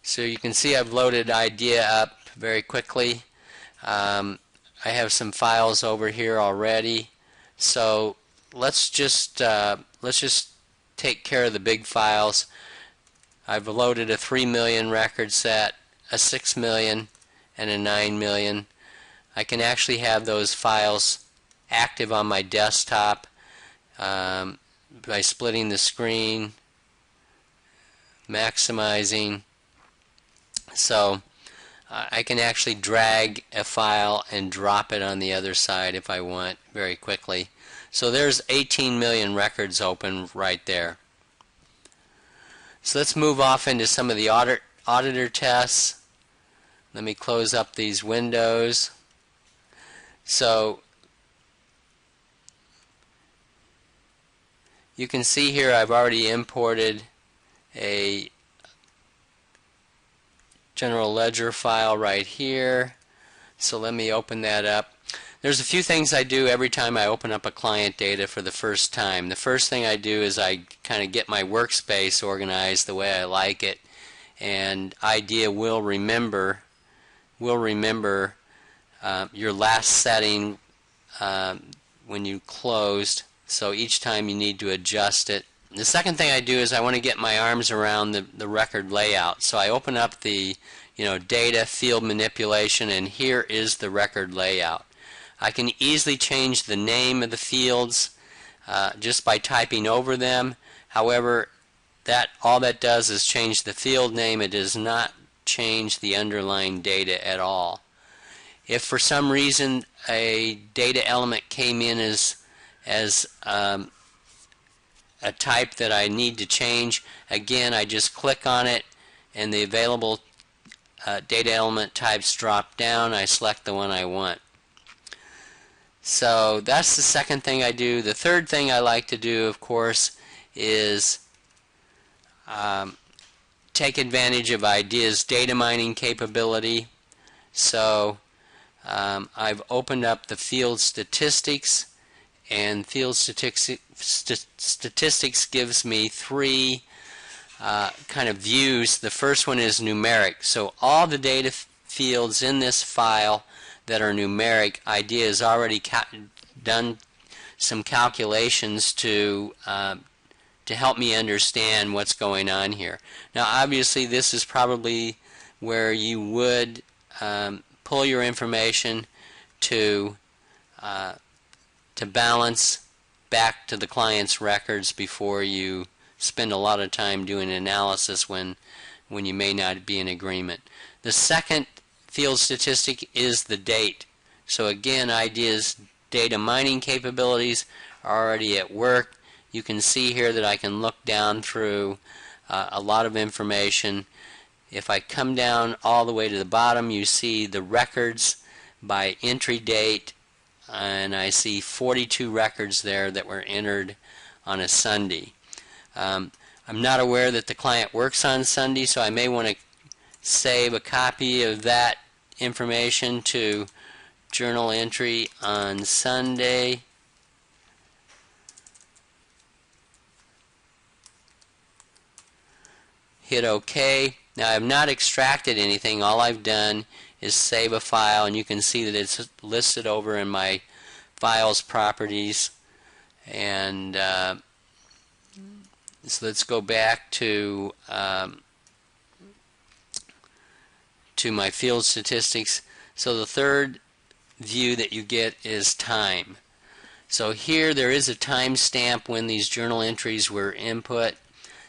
So you can see I've loaded IDEA up very quickly. I have some files over here already. So let's just take care of the big files. I've loaded a 3 million record set, a 6 million, and a 9 million. I can actually have those files active on my desktop by splitting the screen, maximizing. So I can actually drag a file and drop it on the other side if I want very quickly. So there's 18 million records open right there. So let's move off into some of the auditor tests. Let me close up these windows. So you can see here I've already imported a general ledger file right here. So let me open that up. There's a few things I do every time I open up a client data for the first time. The first thing I do is I kind of get my workspace organized the way I like it, and IDEA will remember your last setting when you closed, so each time you need to adjust it. The second thing I do is I want to get my arms around the record layout. So I open up the data field manipulation, and here is the record layout. I can easily change the name of the fields just by typing over them. However, all that does is change the field name. It does not change the underlying data at all. If for some reason a data element came in as a type that I need to change, again I just click on it and the available data element types drop down. I select the one I want. So that's the second thing I do. The third thing I like to do, of course, is take advantage of IDEA's data mining capability. So I've opened up the field statistics, and field statistics gives me three kind of views. The first one is numeric. So all the data fields in this file that are numeric, IDEA has already done some calculations to help me understand what's going on here. Now obviously this is probably where you would pull your information to balance back to the client's records before you spend a lot of time doing analysis when you may not be in agreement. The second field statistic is the date. So again, IDEA's data mining capabilities are already at work. You can see here that I can look down through a lot of information. If I come down all the way to the bottom, you see the records by entry date, and I see 42 records there that were entered on a Sunday. I'm not aware that the client works on Sunday, so I may want to save a copy of that information to journal entry on Sunday. Hit OK. Now I have not extracted anything. All I've done is save a file, and you can see that it's listed over in my files properties. And so let's go back to my field statistics. So the third view that you get is time. So here there is a timestamp when these journal entries were input,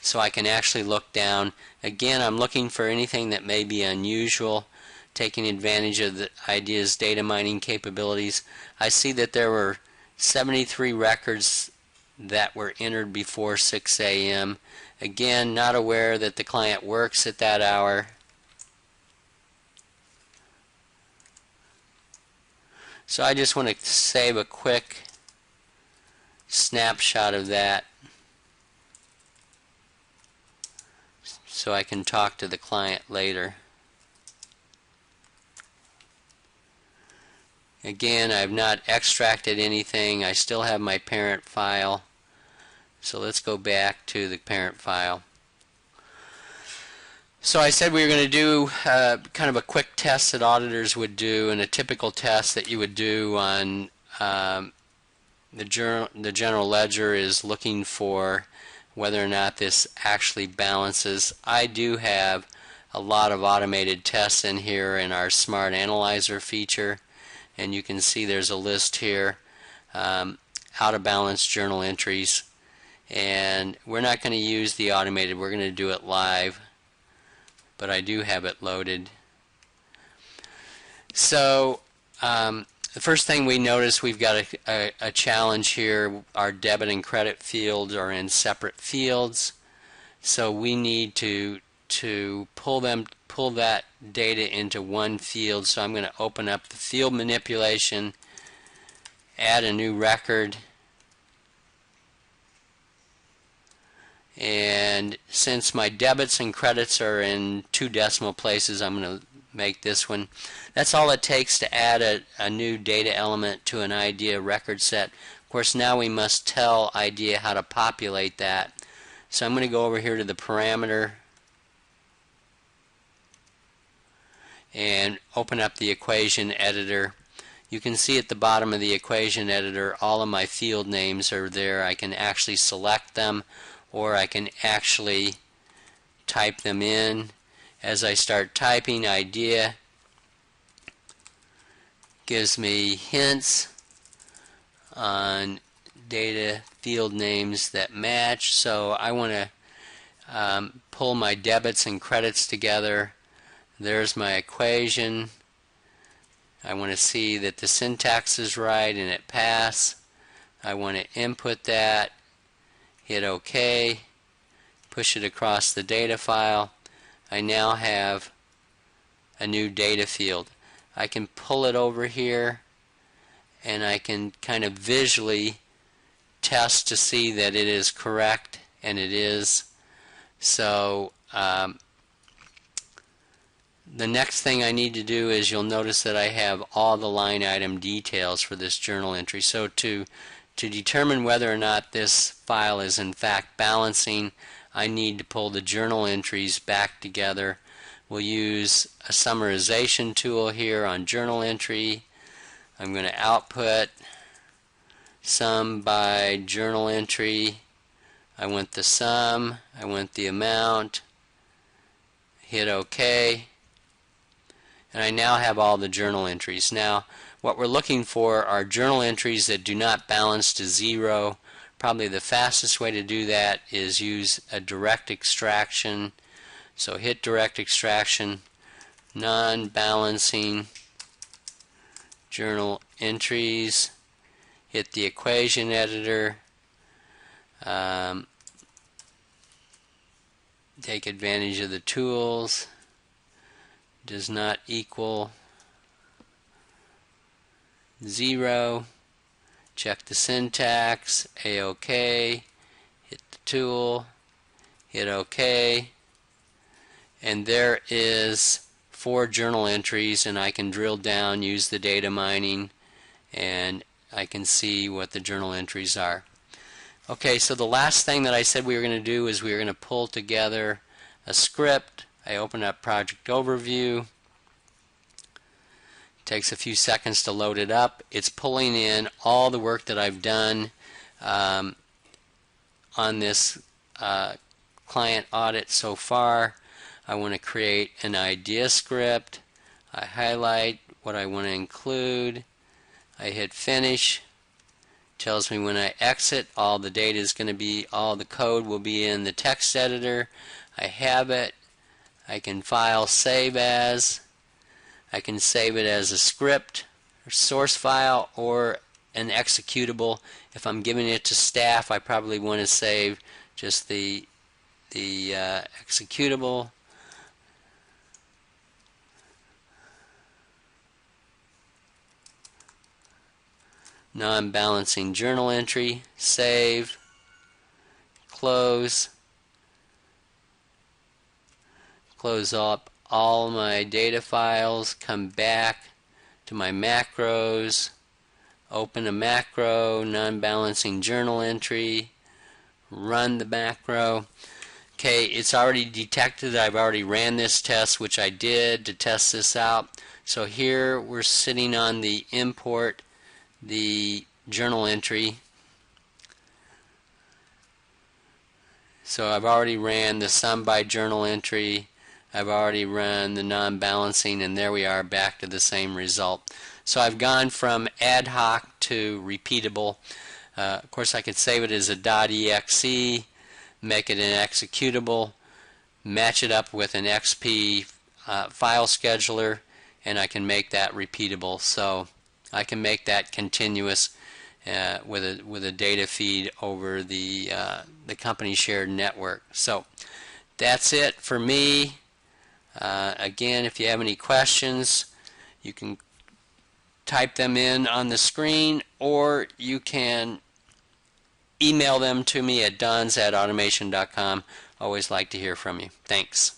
so I can actually look down. Again, I'm looking for anything that may be unusual, taking advantage of the IDEA's data mining capabilities. I see that there were 73 records that were entered before 6 a.m. Again, not aware that the client works at that hour. So I just want to save a quick snapshot of that so I can talk to the client later. Again, I've not extracted anything. I still have my parent file. So let's go back to the parent file. So I said we were going to do kind of a quick test that auditors would do, and a typical test that you would do on the general ledger is looking for whether or not this actually balances. I do have a lot of automated tests in here in our Smart Analyzer feature, and you can see there's a list here, out of balance journal entries, and we're not going to use the automated, we're going to do it live, but I do have it loaded. So the first thing we notice, we've got a challenge here. Our debit and credit fields are in separate fields, so we need to pull that data into one field. So I'm going to open up the field manipulation, add a new record, and since my debits and credits are in 2 decimal places, I'm going to make this one. That's all it takes to add a new data element to an IDEA record set. Of course, now we must tell IDEA how to populate that. So I'm going to go over here to the parameter and open up the equation editor. You can see at the bottom of the equation editor all of my field names are there. I can actually select them, or I can actually type them in. As I start typing, IDEA gives me hints on data field names that match. So I want to pull my debits and credits together. There's my equation. I want to see that the syntax is right and it pass. I want to input that, hit OK, push it across the data file. I now have a new data field. I can pull it over here and I can kind of visually test to see that it is correct, and it is. So the next thing I need to do is, you'll notice that I have all the line item details for this journal entry. So to determine whether or not this file is in fact balancing, I need to pull the journal entries back together. We'll use a summarization tool here on journal entry. I'm going to output sum by journal entry. I want the sum, I want the amount, hit OK, and I now have all the journal entries. Now what we're looking for are journal entries that do not balance to 0. Probably the fastest way to do that is use a direct extraction. So hit direct extraction, non-balancing journal entries, hit the equation editor, take advantage of the tools, does not equal 0, check the syntax, A-OK, hit the tool, hit OK, and there is 4 journal entries, and I can drill down, use the data mining, and I can see what the journal entries are. Okay, so the last thing that I said we were going to do is we were going to pull together a script. I open up Project Overview. It takes a few seconds to load it up. It's pulling in all the work that I've done on this client audit so far. I want to create an IDEA script. I highlight what I want to include. I hit finish. Tells me when I exit, all the data is going to be, all the code will be in the text editor. I have it. I can file save as. I can save it as a script or source file or an executable. If I'm giving it to staff, I probably want to save just the executable. Non-balancing journal entry, save, close up all my data files, come back to my macros, open a macro, non-balancing journal entry, run the macro. Okay, it's already detected that I've already ran this test, which I did to test this out. So here we're sitting on the import, the journal entry. So I've already ran the sum by journal entry. I've already run the non-balancing, and there we are back to the same result. So I've gone from ad hoc to repeatable. Of course, I could save it as a .exe, make it an executable, match it up with an XP file scheduler, and I can make that repeatable. So I can make that continuous with a data feed over the company shared network. So that's it for me. Again, if you have any questions, you can type them in on the screen, or you can email them to me at duns@automation.com. Always like to hear from you. Thanks.